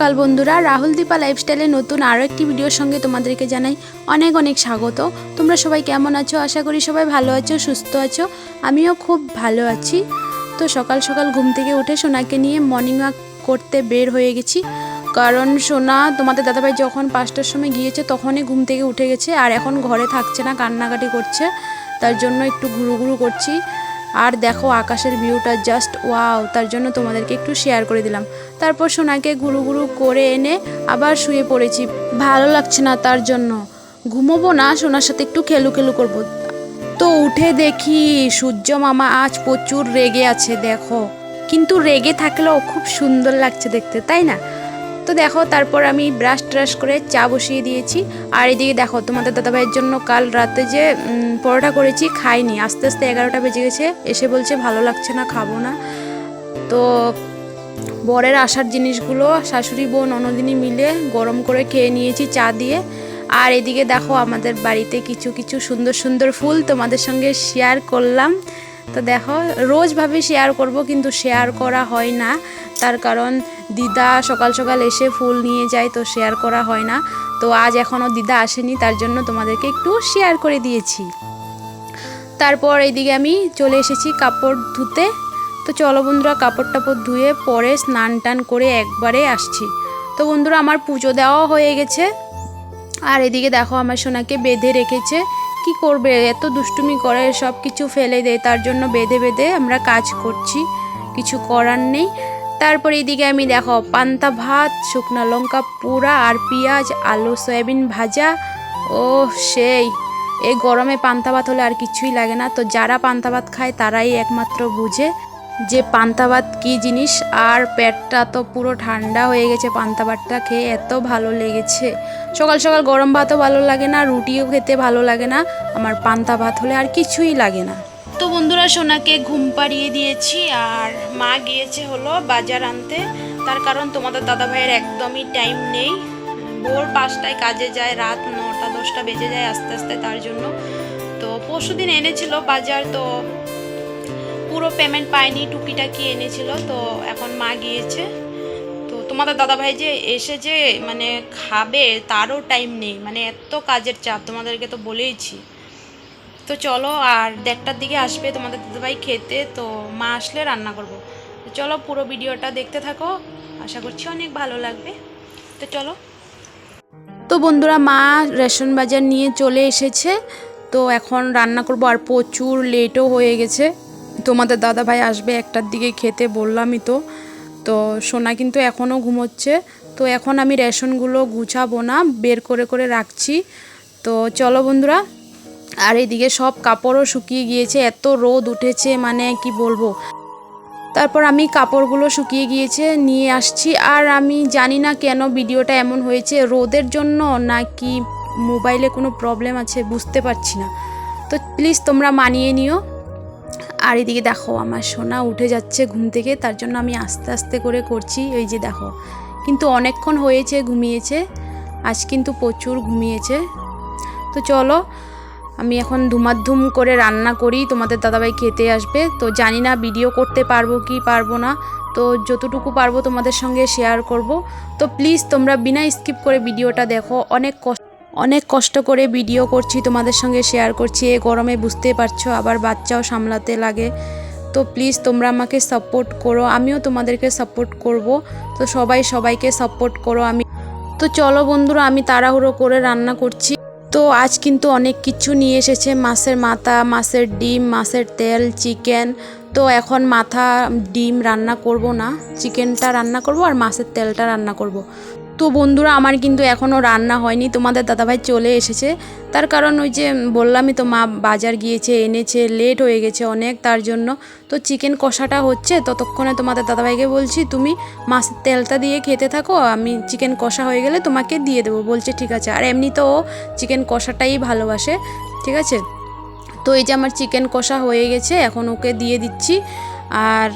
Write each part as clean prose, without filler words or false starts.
সকাল বন্ধুরা, রাহুল দীপা লাইফস্টাইলে নতুন আরও একটি ভিডিওর সঙ্গে তোমাদেরকে জানাই অনেক অনেক স্বাগত। তোমরা সবাই কেমন আছো? আশা করি সবাই ভালো আছো, সুস্থ আছো। আমিও খুব ভালো আছি। তো সকাল সকাল ঘুম থেকে উঠে সোনাকে নিয়ে মর্নিং ওয়াক করতে বের হয়ে গেছি। কারণ সোনা তোমাদের দাদাভাই যখন 5টার সময় গিয়েছে তখনই ঘুম থেকে উঠে গেছে, আর এখন ঘরে থাকছে না, কান্নাকাটি করছে। তার জন্য একটু ঘুরু ঘুরু করছি। আর দেখো আকাশের ভিউটা জাস্ট ওয়াও, তার জন্য তোমাদেরকে একটু শেয়ার করে দিলাম। তারপর সোনাকে ঘুরু ঘুরু করে এনে আবার শুয়ে পড়েছি। ভালো লাগছে না, তার জন্য ঘুমোবো না, সোনার সাথে একটু খেলু খেলু করবো। তো উঠে দেখি সূর্য মামা আজ প্রচুর রেগে আছে দেখো, কিন্তু রেগে থাকলেও খুব সুন্দর লাগছে দেখতে, তাই না? তো দেখো তারপর আমি ব্রাশ ট্রাশ করে চা বসিয়ে দিয়েছি। আর এদিকে দেখো তোমাদের দাদাভাইয়ের জন্য কাল রাতে যে পরোটা করেছি খাইনি, আস্তে আস্তে 11টা বেজে গেছে, এসে বলছে ভালো লাগছে না, খাবো না। তো বরের আসার জিনিসগুলো শাশুড়ি বোন ননদিনী মিলে গরম করে খেয়ে নিয়েছি চা দিয়ে। আর এদিকে দেখো আমাদের বাড়িতে কিছু কিছু সুন্দর সুন্দর ফুল তোমাদের সঙ্গে শেয়ার করলাম। তো দেখো রোজভাবে শেয়ার করব, কিন্তু শেয়ার করা হয় না, তার কারণ দিদা সকাল সকাল এসে ফুল নিয়ে যায়, তো শেয়ার করা হয় না। তো আজ এখনও দিদা আসেনি, তার জন্য তোমাদেরকে একটু শেয়ার করে দিয়েছি। তারপর এইদিকে আমি চলে এসেছি কাপড় ধুতে। তো চলো বন্ধুরা, কাপড় টাপড় ধুয়ে পরে স্নান টান করে একবারে আসছি। তো বন্ধুরা আমার পুজো দেওয়া হয়ে গেছে। আর এদিকে দেখো আমার সোনাকে বেঁধে রেখেছে। কি করবে, এত দুষ্টুমি করে, সব কিছু ফেলে দেয়, তার জন্য বেঁধে বেঁধে আমরা কাজ করছি, কিছু করার নেই। তারপর এদিকে আমি দেখো পান্তা ভাত, শুকনো লঙ্কা পোড়া আর পেঁয়াজ, আলু সয়াবিন ভাজা। ও সেই এই গরমে পান্তা ভাত হলে আর কিছুই লাগে না। তো যারা পান্তা ভাত খায় তারাই একমাত্র বুঝে যে পান্তা ভাত কী জিনিস। আর পেটটা তো পুরো ঠান্ডা হয়ে গেছে পান্তা ভাতটা খেয়ে, এত ভালো লেগেছে। সকাল সকাল গরম ভাতও ভালো লাগে না, রুটিও খেতে ভালো লাগে না, আমার পান্তা ভাত হলে আর কিছুই লাগে না। তো বন্ধুরা সোনাকে ঘুম পাড়িয়ে দিয়েছি, আর মা গিয়েছে হলো বাজার আনতে। তার কারণ তোমাদের দাদাভাইয়ের একদমই টাইম নেই, ভোর 5টায় কাজে যায়, রাত 9টা 10টা বেজে যায় আস্তে আস্তে, তার জন্য। তো পরশুদিন এনেছিল বাজার, তো পুরো পেমেন্ট পায়নি, টুকিটাকি এনেছিল। তো এখন মা গিয়েছে। তো তোমাদের দাদাভাই যে এসে যে মানে খাবে তারও টাইম নেই, মানে এত কাজের চাপ, তোমাদেরকে তো বলেইছি। তো চলো, আর 1:30টার দিকে আসবে তোমাদের দাদাভাই খেতে, তো মা আসলে রান্না করব। তো চলো পুরো ভিডিওটা দেখতে থাকো, আশা করছি অনেক ভালো লাগবে। তো চলো। তো বন্ধুরা মা রেশন বাজার নিয়ে চলে এসেছে, তো এখন রান্না করব। আর প্রচুর লেটও হয়ে গেছে, তোমাদের দাদাভাই আসবে 1টার দিকে খেতে, বললামই তো। তো সোনা কিন্তু এখনও ঘুমোচ্ছে। তো এখন আমি রেশনগুলো গুছাবো না, বের করে করে রাখছি। তো চলো বন্ধুরা। আর এদিকে সব কাপড়ও শুকিয়ে গিয়েছে, এত রোদ উঠেছে মানে কি বলবো। তারপর আমি কাপড়গুলো শুকিয়ে গিয়েছে নিয়ে আসছি। আর আমি জানি না কেন ভিডিওটা এমন হয়েছে, রোদের জন্য নাকি মোবাইলে কোনো প্রবলেম আছে বুঝতে পারছি না। তো প্লিজ তোমরা মানিয়ে নিও। আর এদিকে দেখো আমার সোনা উঠে যাচ্ছে ঘুম থেকে, তার জন্য আমি আস্তে আস্তে করে করছি। ওই যে দেখো, কিন্তু অনেকক্ষণ হয়েছে ঘুমিয়েছে, আজ কিন্তু প্রচুর ঘুমিয়েছে। তো চলো আমি এখন ধুমাধুম করে রান্না করি, তোমাদের দাদাভাই খেতে আসবে। তো জানি না ভিডিও করতে পারবো কি পারবো না, তো যতটুকু পারবো তোমাদের সঙ্গে শেয়ার করব। তো প্লিজ তোমরা বিনা স্কিপ করে ভিডিওটা দেখো, অনেক কষ্ট করে ভিডিও করছি, তোমাদের সঙ্গে শেয়ার করছি। এই গরমে বুঝতেই পারছো, আবার বাচ্চাও সামলাতে লাগে। তো প্লিজ তোমরা আমাকে সাপোর্ট করো, আমিও তোমাদেরকে সাপোর্ট করব। তো সবাই সবাইকে সাপোর্ট করো। তো চলো বন্ধুরা, আমি তাড়াহুড়ো করে রান্না করছি। তো আজ কিন্তু অনেক কিছু নিয়ে এসেছে, মাছের মাথা, মাছের ডিম, মাছের তেল, চিকেন। তো এখন মাথা ডিম রান্না করব না, চিকেনটা রান্না করব আর মাছের তেলটা রান্না করব। তো বন্ধুরা আমার কিন্তু এখনও রান্না হয়নি, তোমাদের দাদাভাই চলে এসেছে। তার কারণ ওই যে বললামই তো, মা বাজার গিয়েছে, এনেছে, লেট হয়ে গেছে অনেক, তার জন্য। তো চিকেন কষাটা হচ্ছে, ততক্ষণে তোমাদের দাদাভাইকে বলছি তুমি মাছের তেলটা দিয়ে খেতে থাকো, আমি চিকেন কষা হয়ে গেলে তোমাকে দিয়ে দেবো। বলছে ঠিক আছে। আর এমনি তো চিকেন কষাটাই ভালোবাসে, ঠিক আছে। তো এই যে আমার চিকেন কষা হয়ে গেছে, এখন ওকে দিয়ে দিচ্ছি। আর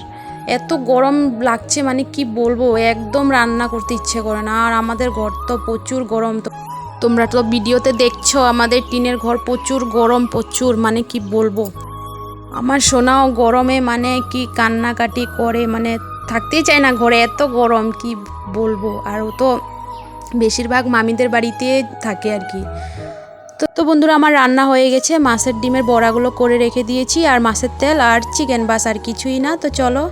এত গরম লাগছে মানে কি বলবো, একদম রান্না করতে ইচ্ছে করে না। আর আমাদের ঘর তো প্রচুর গরম, তো তোমরা তো ভিডিওতে দেখছো আমাদের টিনের ঘর, প্রচুর গরম, প্রচুর মানে কি বলবো। আমার সোনাও গরমে মানে কি কান্নাকাটি করে, মানে থাকতেই চায় না ঘরে, এত গরম কি বলবো। আর ও তো বেশিরভাগ মামিদের বাড়িতে থাকে আর কি। তো বন্ধুরা আমার রান্না হয়ে গেছে, মাছের ডিমের বড়াগুলো করে রেখে দিয়েছি, আর মাছের তেল আর চিকেন, বাস আর কিছুই না। তো চলো।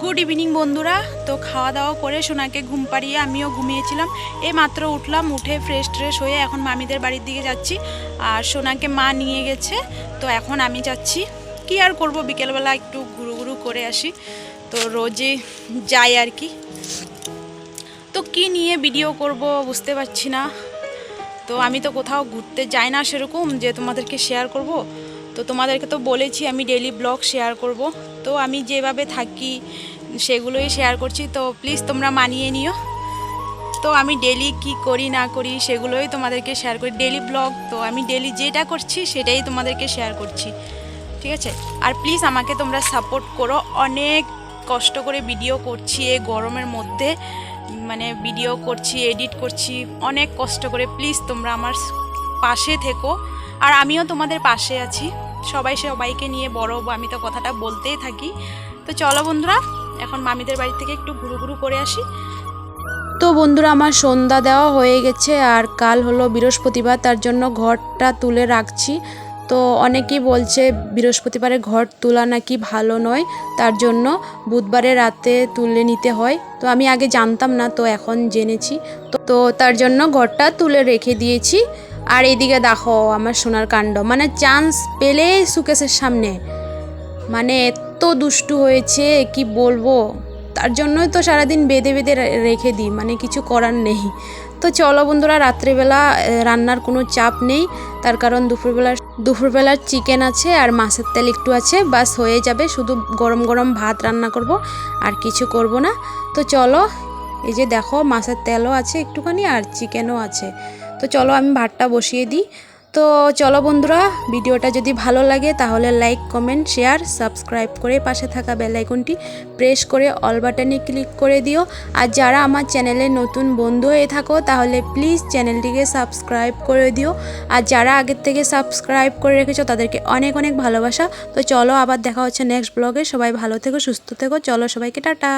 গুড ইভিনিং বন্ধুরা। তো খাওয়া দাওয়া করে সোনাকে ঘুম পাড়িয়ে আমিও ঘুমিয়েছিলাম, এই মাত্র উঠলাম, উঠে ফ্রেশ হয়ে এখন মামিদের বাড়ির দিকে যাচ্ছি। আর সোনাকে মা নিয়ে গেছে, তো এখন আমি যাচ্ছি। কি আর করব, বিকেলবেলা একটু ঘুরু করে আসি, তো রোজই যাই আর কি। তো কি নিয়ে ভিডিও করব বুঝতে পারছি না। তো আমি তো কোথাও ঘুরতে যাই না সেরকম যে তোমাদেরকে শেয়ার করব। তো তোমাদেরকে তো বলেছি আমি ডেইলি ব্লগ শেয়ার করব, তো আমি যেভাবে থাকি সেগুলোই শেয়ার করছি, তো প্লিজ তোমরা মানিয়ে নিও। তো আমি ডেইলি কি করি না করি সেগুলোই তোমাদেরকে শেয়ার করি, ডেইলি ব্লগ। তো আমি ডেইলি যেটা করছি সেটাই তোমাদেরকে শেয়ার করছি, ঠিক আছে। আর প্লিজ আমাকে তোমরা সাপোর্ট করো, অনেক কষ্ট করে ভিডিও করছি এই গরমের মধ্যে, মানে ভিডিও করছি, এডিট করছি অনেক কষ্ট করে। প্লিজ তোমরা আমার পাশে থেকো, আর আমিও তোমাদের পাশে আছি। সবাইকে নিয়ে বড় হবো, আমি তো কথাটা বলতেই থাকি। তো চলো বন্ধুরা, এখন মামিদের বাড়ি থেকে একটু ঘুরু করে আসি। তো বন্ধুরা আমার সন্ধ্যা দেওয়া হয়ে গেছে, আর কাল হলো বৃহস্পতিবার, তার জন্য ঘরটা তুলে রাখছি। তো অনেকেই বলছে বৃহস্পতিবারে ঘর তোলা নাকি ভালো নয়, তার জন্য বুধবারে রাতে তুলে নিতে হয়। তো আমি আগে জানতাম না, তো এখন জেনেছি। তো তার জন্য ঘরটা তুলে রেখে দিয়েছি। আর এইদিকে দেখো আমার সোনার কাণ্ড, মানে চান্স পেলে সুকেশের সামনে, মানে এত দুষ্টু হয়েছে কি বলবো। তার জন্যই তো সারাদিন বেঁধে রেখে দিই, মানে কিছু করার নেই। তো চলো বন্ধুরা, রাত্রেবেলা রান্নার কোনো চাপ নেই, তার কারণ দুপুরবেলার চিকেন আছে আর মাছের তেল একটু আছে, বাস হয়ে যাবে। শুধু গরম ভাত রান্না করব, আর কিছু করব না। তো চলো, এই যে দেখো মাছের তেলও আছে একটুখানি, আর চিকেনও আছে। তো চলো আমি ভাতটা বসিয়ে দিই। তো চলো বন্ধুরা, ভিডিওটা যদি ভালো লাগে তাহলে লাইক, কমেন্ট, শেয়ার, সাবস্ক্রাইব করে পাশে থাকা বেল আইকনটি প্রেস করে অল বাটনে ক্লিক করে দিও। আর যারা আমার চ্যানেলে নতুন বন্ধু হয়ে থাকো তাহলে প্লিজ চ্যানেলটিকে সাবস্ক্রাইব করে দিও। আর যারা আগের থেকে সাবস্ক্রাইব করে রেখেছো তাদেরকে অনেক ভালোবাসা। তো চলো আবার দেখা হচ্ছে নেক্সট ব্লগে। সবাই ভালো থেকো, সুস্থ থেকো। চলো সবাইকে টাটা।